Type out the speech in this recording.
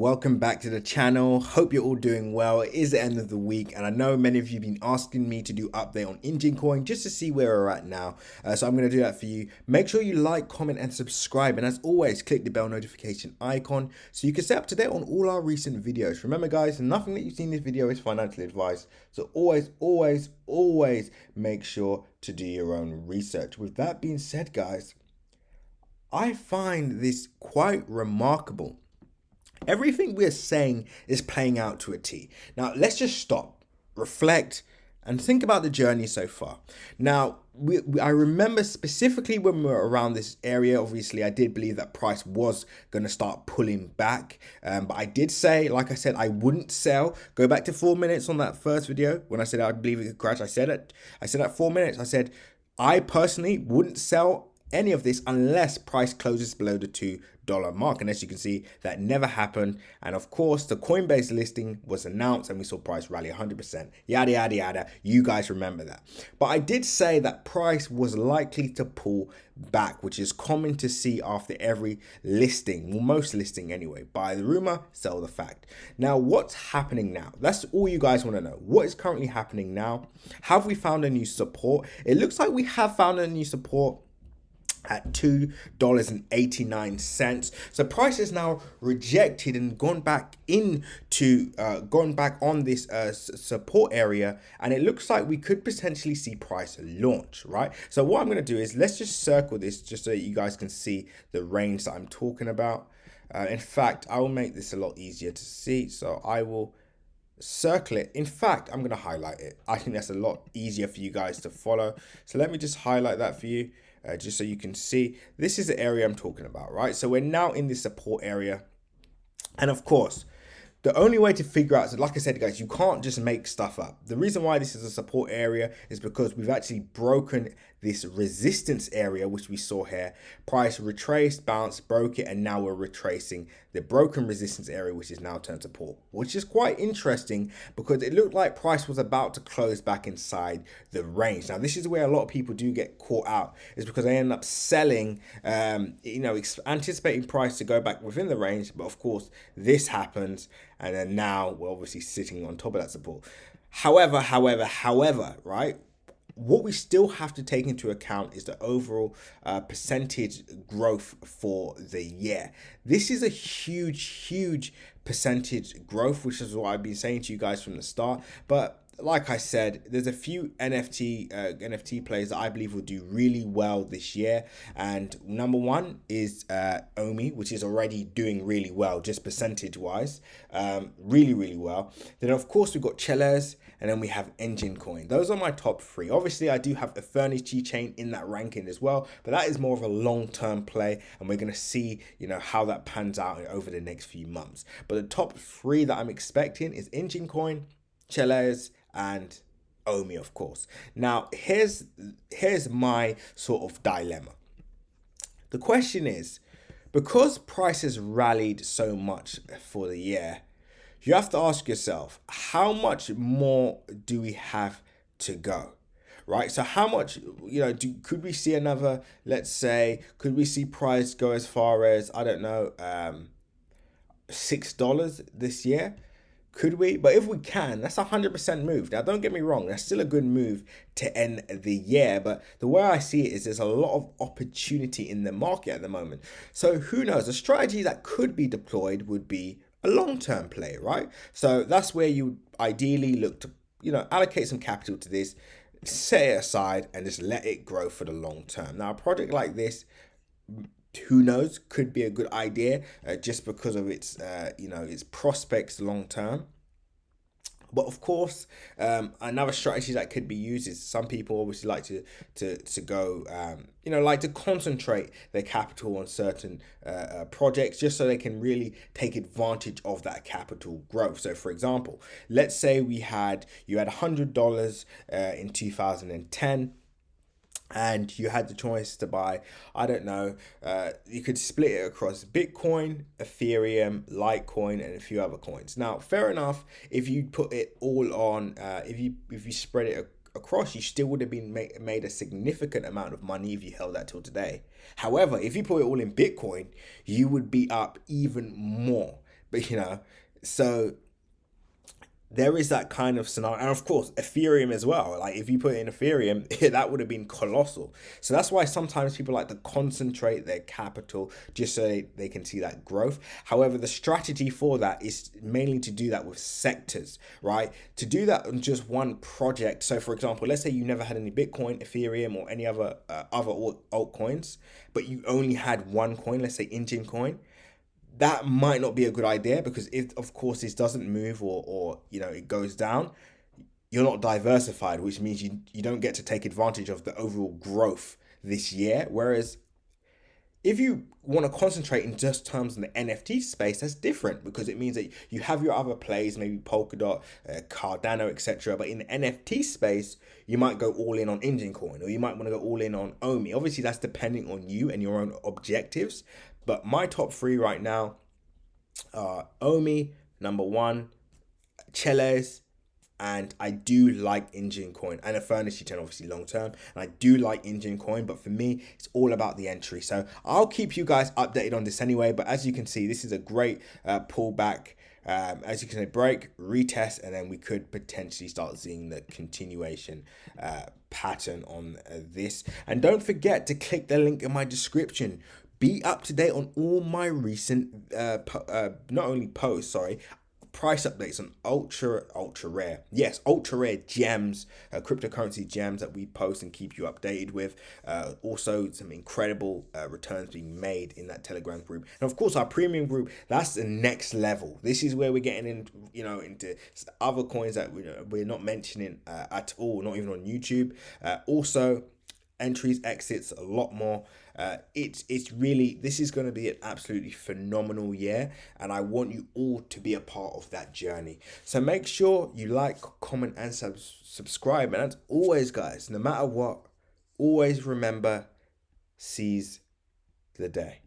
Welcome back to the channel. Hope you're all doing well. It is the end of the week, and I know many of you have been asking me to do update on Enjin Coin just to see where we're at now. So I'm going to do that for you. Make sure you like, comment, and subscribe. And as always, click the bell notification icon so you can stay up to date on all our recent videos. Remember, guys, nothing that you see in this video is financial advice. So always make sure to do your own research. With that being said, guys, I find this quite remarkable. Everything we're saying is playing out to a T. Now, let's just stop, reflect, and think about the journey so far. Now, I remember specifically when we were around this area, obviously, I did believe that price was going to start pulling back. But I did say, like I said, I wouldn't sell. Go back to 4 minutes on that first video when I said I believe it could crash. I said at 4 minutes, I said, I personally wouldn't sell any of this unless price closes below the $2 mark. And as you can see, that never happened. And of course, the Coinbase listing was announced and we saw price rally 100%. Yada, yada, yada. You guys remember that. But I did say that price was likely to pull back, which is common to see after every listing. Well, most listing anyway. Buy the rumor, sell the fact. Now, what's happening now? That's all you guys want to know. What is currently happening now? Have we found a new support? It looks like we have found a new support at $2.89. So price is now rejected and gone back on this support area, and it looks like we could potentially see price launch, right? So what I'm going to do is let's just circle this just so you guys can see the range that I'm talking about. In fact, I will make this a lot easier to see, so I will circle it. In fact, I'm going to highlight it. I think that's a lot easier for you guys to follow. So let me just highlight that for you. Just so you can see, this is the area I'm talking about, right? So we're now in this support area. And of course, the only way to figure out, so like I said, guys, you can't just make stuff up. The reason why this is a support area is because we've actually broken this resistance area, which we saw here. Price retraced, bounced, broke it, and now we're retracing the broken resistance area, which is now turned support, which is quite interesting because it looked like price was about to close back inside the range. Now, this is where a lot of people do get caught out, is because they end up selling, anticipating price to go back within the range. But of course, this happens, and then now we're obviously sitting on top of that support. However, right? What we still have to take into account is the overall percentage growth for the year. This is a huge percentage growth, which is what I've been saying to you guys from the start. But like I said, there's a few NFT players that I believe will do really well this year. And number one is Omi, which is already doing really well, just percentage wise, really well. Then of course we've got Chellers, and then we have Enjin Coin. Those are my top three. Obviously, I do have the Furniture chain in that ranking as well, but that is more of a long-term play, and we're going to see, how that pans out over the next few months. But the top three that I'm expecting is Enjin Coin, Chellers, and Omi, of course. Now, here's my sort of dilemma. The question is, because price has rallied so much for the year, you have to ask yourself, how much more do we have to go? Right? So how much, could we see another, let's say, could we see price go as far as, I don't know, $6 this year? Could we? But if we can, that's 100% move. Now, don't get me wrong, that's still a good move to end the year. But the way I see it is there's a lot of opportunity in the market at the moment. So who knows? A strategy that could be deployed would be a long-term play, right? So that's where you ideally look to, allocate some capital to this, set it aside, and just let it grow for the long term. Now, a project like this, who knows, could be a good idea just because of its its prospects long term. But of course, another strategy that could be used is some people obviously like to go, like to concentrate their capital on certain projects just so they can really take advantage of that capital growth. So for example, let's say you had $100 in 2010. And you had the choice to buy, I don't know, you could split it across Bitcoin, Ethereum, Litecoin, and a few other coins. Now, fair enough, if you put it all on, if you spread it across, you still would have been made a significant amount of money if you held that till today. However, if you put it all in Bitcoin, you would be up even more, But so there is that kind of scenario, and of course Ethereum as well. Like if you put in Ethereum, that would have been colossal. So that's why sometimes people like to concentrate their capital just so they can see that growth. However, the strategy for that is mainly to do that with sectors, right? To do that on just one project. So for example, let's say you never had any Bitcoin, Ethereum, or any other altcoins, but you only had one coin, let's say Enjin Coin. That might not be a good idea, because if of course this doesn't move, or it goes down, you're not diversified, which means you don't get to take advantage of the overall growth this year. Whereas if you want to concentrate in just terms in the NFT space, that's different, because it means that you have your other plays, maybe Polkadot, Cardano, etc. But in the NFT space, you might go all in on Enjin Coin, or you might want to go all in on Omi. Obviously, that's depending on you and your own objectives. But my top three right now are Omi, number one, Cheles, and I do like Enjin Coin and a Furnace 10, obviously long term. And I do like Enjin Coin, but for me, it's all about the entry. So I'll keep you guys updated on this anyway. But as you can see, this is a great pullback. As you can say, break, retest, and then we could potentially start seeing the continuation pattern on this. And don't forget to click the link in my description. Be up to date on all my recent, not only posts, price updates on ultra rare, yes, ultra rare gems, cryptocurrency gems that we post and keep you updated with. Also some incredible returns being made in that Telegram group, and of course our premium group. That's the next level. This is where we're getting in, into other coins that we're not mentioning at all, not even on YouTube. Also entries, exits, a lot more. It's really, this is going to be an absolutely phenomenal year, and I want you all to be a part of that journey. So make sure you like, comment, and subscribe. And as always, guys, no matter what, always remember, seize the day.